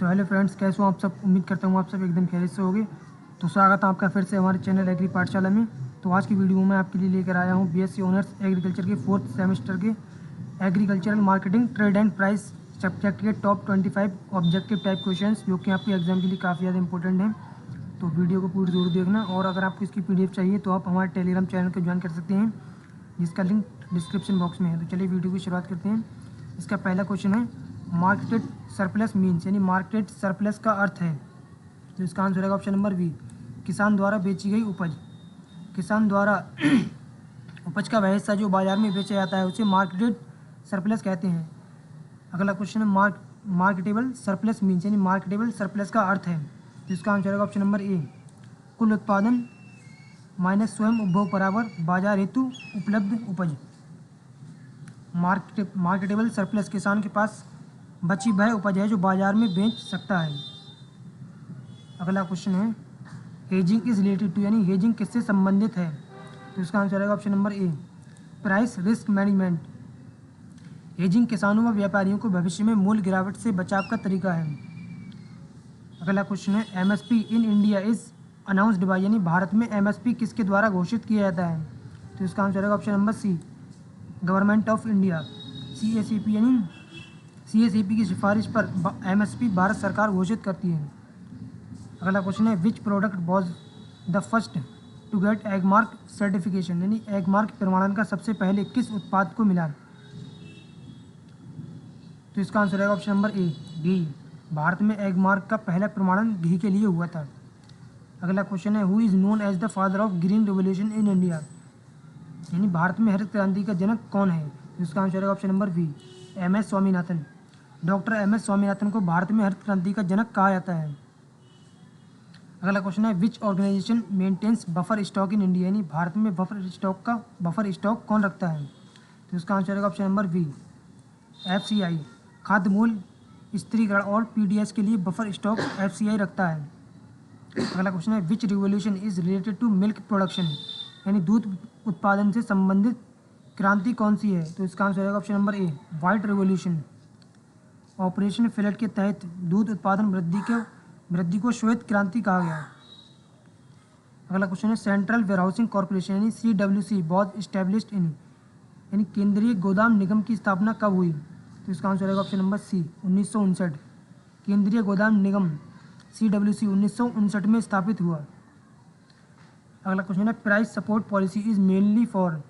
तो hello friends, कैसे हो आप सब। उम्मीद करता हूँ आप सब एकदम खैरियत से होगे। तो स्वागत है आपका फिर से हमारे चैनल एग्री पाठशाला में। तो आज की वीडियो में मैं आपके लिए लेकर आया हूँ बीएससी ऑनर्स एग्रीकल्चर के 4th सेमेस्टर के agricultural marketing trade and price subject के टॉप 25 ऑब्जेक्टिव टाइप क्वेश्चंस, जो कि आपके एग्जाम के लिए काफ़ी ज़्यादा इंपॉर्टेंट हैं। तो वीडियो को पूरी जरूर देखना, और अगर आपको इसकी PDF चाहिए तो आप हमारे टेलीग्राम चैनल को ज्वाइन कर सकते हैं, जिसका लिंक डिस्क्रिप्शन बॉक्स में है। तो चलिए वीडियो की शुरुआत करते हैं। इसका पहला क्वेश्चन है, मार्केटेड सरप्लस मीन्स, यानी मार्केट सरप्लस का अर्थ है। तो इसका आंसर रहेगा ऑप्शन नंबर बी, किसान द्वारा बेची गई उपज। किसान द्वारा उपज का वह हिस्सा जो बाजार में बेचा जाता है उसे मार्केटेड सरप्लस कहते हैं। अगला क्वेश्चन है, मार्केटेबल सरप्लस मीन्स, यानी मार्केटेबल सरप्लस का अर्थ है। तो इसका आंसर रहेगा ऑप्शन नंबर ए, कुल उत्पादन माइनस स्वयं उपभोग बराबर बाजार हेतु उपलब्ध उपज। मार्केटेबल सरप्लस किसान के पास बची वह उपज है जो बाजार में बेच सकता है। अगला क्वेश्चन है, हेजिंग इज रिलेटेड टू, यानी हेजिंग किससे संबंधित है। तो इसका आंसर रहेगा ऑप्शन नंबर ए, प्राइस रिस्क मैनेजमेंट। हेजिंग किसानों व व्यापारियों को भविष्य में मूल्य गिरावट से बचाव का तरीका है। अगला क्वेश्चन है, MSP in India is announced by, यानी भारत में एमएसपी किसके द्वारा घोषित किया जाता है। तो इसका आंसर रहेगा option number C, government of India. CACP, यानी सीएसीपी की सिफारिश पर एमएसपी भारत सरकार घोषित करती है। अगला क्वेश्चन है, which product was the first to get Agmark certification, यानी एग मार्क प्रमाणन का सबसे पहले किस उत्पाद को मिला। तो इसका आंसर रहेगा ऑप्शन नंबर ए, घी। भारत में एग मार्क का पहला प्रमाणन घी के लिए हुआ था। अगला क्वेश्चन है, who is known as the father of green revolution in India, यानी भारत में हरित क्रांति का जनक कौन है। तो इसका आंसर रहेगा option number B, MS Swaminathan. Doctor MS Swaminathan को भारत में हरित क्रांति का जनक कहा जाता है। अगला क्वेश्चन है, which organisation maintains buffer stock in India, यानी भारत में बफर स्टॉक कौन रखता है। तो इसका आंसर रहेगा ऑप्शन नंबर बी, FCI। खाद्य मूल्य स्थिरीकरण और PDS के लिए बफर स्टॉक FCI रखता है। अगला क्वेश्चन है, which revolution is related to milk production, यानी दूध उत्पादन से संबंधित क्रांति कौन सी है। तो इसका आंसर रहेगा ऑप्शन नंबर ए, व्हाइट रेवोल्यूशन। ऑपरेशन फ्लड के तहत दूध उत्पादन वृद्धि को श्वेत क्रांति कहा गया। अगला क्वेश्चन है, सेंट्रल वेयरहाउसिंग कॉर्पोरेशन, यानी CWC वॉज इस्टेब्लिश्ड इन, यानी केंद्रीय गोदाम निगम की स्थापना कब हुई। तो इसका आंसर रहेगा ऑप्शन नंबर सी, 1959। केंद्रीय गोदाम निगम CWC 1959 में स्थापित हुआ। अगला क्वेश्चन है, price support policy is mainly for,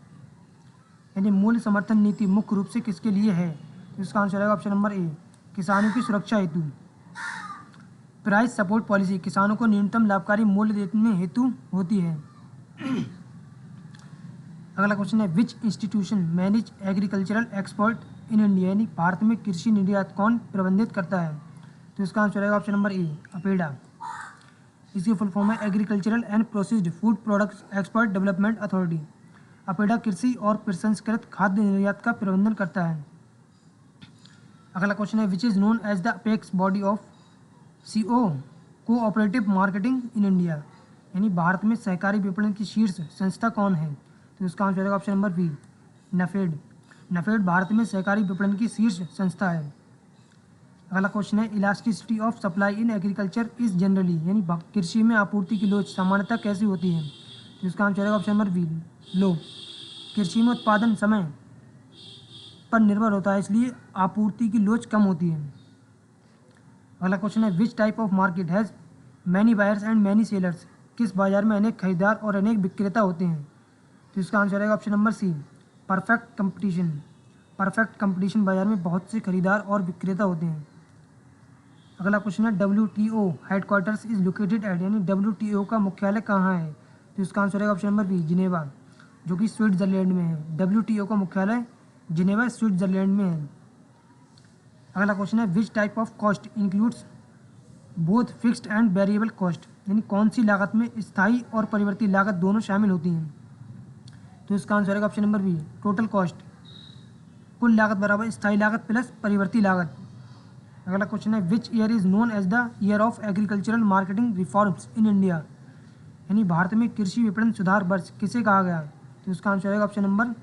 यानी मूल्य समर्थन नीति मुख्य रूप से किसके लिए है। तो इसका आंसर रहेगा ऑप्शन नंबर ए, किसानों की सुरक्षा हेतु। प्राइस सपोर्ट पॉलिसी किसानों को न्यूनतम लाभकारी मूल्य देने हेतु होती है। अगला क्वेश्चन है, विच इंस्टीट्यूशन मैनेज एग्रीकल्चरल एक्सपोर्ट इन इंडिया, यानी भारत में कृषि निर्यात कौन प्रबंधित करता है। तो इसका आंसर रहेगा ऑप्शन नंबर ए, अपेडा। इसकी फुल फॉर्म है agricultural and processed food products expert development authority. APEDA कृषि और प्रसंस्कृत खाद्य निर्यात का प्रबंधन करता है। अगला क्वेश्चन है, which is known as the apex body of CO cooperative marketing in India, यानी भारत में सहकारी विपणन की शीर्ष संस्था कौन है। तो इसका आंसर रहेगा ऑप्शन नंबर बी, नफेड। नफेड भारत में सहकारी विपणन की शीर्ष संस्था है। अगला क्वेश्चन है, elasticity of supply in agriculture is generally, यानी कृषि में आपूर्ति की लोच सामान्यतः कैसी होती है। तो इसका आंसर रहेगा ऑप्शन नंबर बी, लो। कृषि में उत्पादन समय पर निर्भर होता है, इसलिए आपूर्ति की लोच कम होती है। अगला क्वेश्चन है, which type of market has many buyers and many sellers, किस बाजार में अनेक खरीदार और अनेक विक्रेता होते हैं। तो इसका आंसर रहेगा option number C, perfect competition. Perfect competition बाजार में बहुत से खरीदार और विक्रेता होते हैं। अगला क्वेश्चन है, WTO headquarters is located at, यानी WTO का मुख्यालय कहाँ है। तो इसका आंसर रहेगा ऑप्शन नंबर बी, जिनेवा, जो कि स्विट्जरलैंड में है। WTO का मुख्यालय जिनेवा स्विट्जरलैंड में है। अगला क्वेश्चन है, which type of cost includes both fixed and variable cost, यानी कौन सी लागत में स्थायी और परिवर्ती लागत दोनों शामिल होती हैं। तो इसका आंसर रहेगा option number B, total cost. कुल लागत बराबर स्थायी लागत प्लस परिवर्ती लागत। अगला क्वेश्चन है, which year is known as the year of agricultural marketing reforms in India, यानी भारत में कृषि विपणन सुधार वर्ष किसे कहा गया। तो इसका आंसर रहेगा ऑप्शन नंबर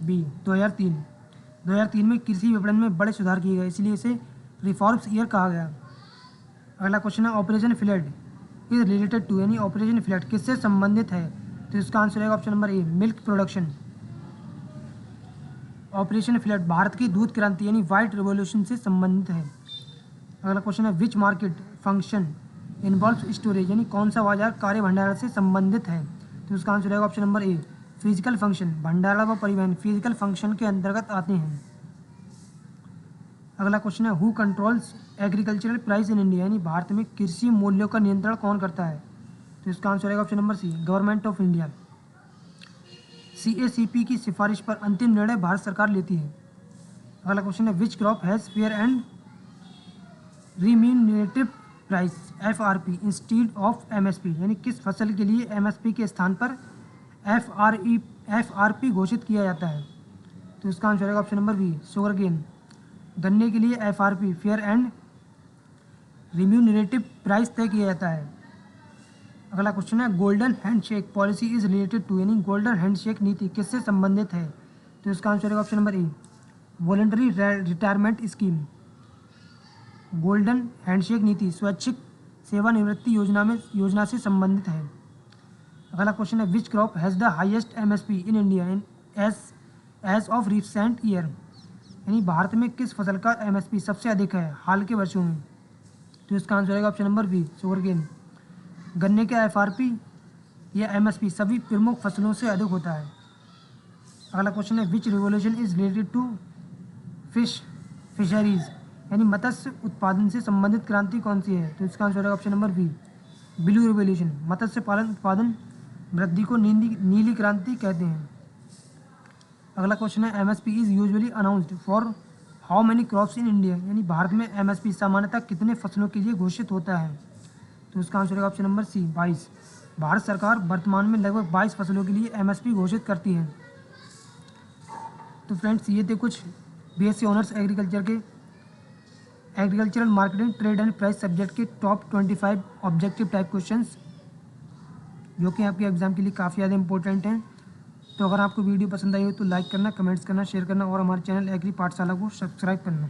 बी, 2003। 2003 में कृषि विपणन में बड़े सुधार किए गए, इसलिए इसे रिफॉर्म्स ईयर कहा गया। अगला क्वेश्चन है operation flood is related to, यानी ऑपरेशन फ्लड किससे संबंधित है? तो इसका आंसर रहेगा option number A, milk production. Operation flood Bharat की दूध क्रांति यानी वाइट रिवॉल्यूशन से संबंधित है। अगला क्वेश्चन है विच मार्केट फंक्शन इन्वॉल्व स्टोरेज, यानी कौन सा बाजार कार्य भंडारण से संबंधित है? तो इसका आंसर रहेगा ऑप्शन नंबर ए, फिजिकल फंक्शन। भंडारण व परिवहन फिजिकल फंक्शन के अंतर्गत आते हैं। अगला क्वेश्चन है who controls agricultural price in India, यानी भारत में कृषि मूल्यों का नियंत्रण कौन करता है? तो इसका आंसर रहेगा option number C, government of India. CACP की सिफारिश पर अंतिम निर्णय भारत सरकार लेती है। अगला क्वेश्चन है which crop has fair and remunerative price FRP instead of MSP, यानी किस फसल के लिए MSP के स्थान पर FRP घोषित किया जाता है? तो इसका आंसर रहेगा option number B, sugar cane. गन्ने के लिए FRP fair and remunerative price तय किया जाता है। अगला क्वेश्चन है golden handshake policy is related to, यानी गोल्डन हैंडशेक नीति किससे संबंधित है? तो इसका आंसर रहेगा option number A, voluntary retirement scheme. Golden handshake नीति स्वैच्छिक सेवानिवृत्ति योजना से संबंधित है। अगला क्वेश्चन है which crop has the highest MSP in India as of recent year, यानी भारत में किस फसल का MSP सबसे अधिक है हाल के वर्षों में? तो इसका आंसर रहेगा ऑप्शन नंबर बी, शुगरकेन। गन्ने का FRP या MSP सभी प्रमुख फसलों से अधिक होता है। अगला क्वेश्चन है which revolution is related to fisheries, यानी मत्स्य उत्पादन से संबंधित क्रांति कौन सी है? तो इसका आंसर है option number B, blue revolution. मत्स्य पालन उत्पादन वृद्धि को नीली क्रांति कहते हैं। अगला क्वेश्चन है MSP is usually announced for how many crops in India, यानी भारत में MSP सामान्यतः कितने फसलों के लिए घोषित होता है? तो इसका आंसर है ऑप्शन नंबर सी, 22। भारत सरकार वर्तमान में लगभग 22 फसलों के लिए MSP घोषित करती है। तो फ्रेंड्स ये थे कुछ BSc ऑनर्स एग्रीकल्चर के agricultural marketing trade and price subject के टॉप 25 ऑब्जेक्टिव टाइप क्वेश्चंस, जो कि आपके एग्जाम के लिए काफ़ी ज़्यादा इंपॉर्टेंट हैं। तो अगर आपको वीडियो पसंद आई हो तो लाइक करना, कमेंट्स करना, शेयर करना और हमारे चैनल एग्री पाठशाला को सब्सक्राइब करना।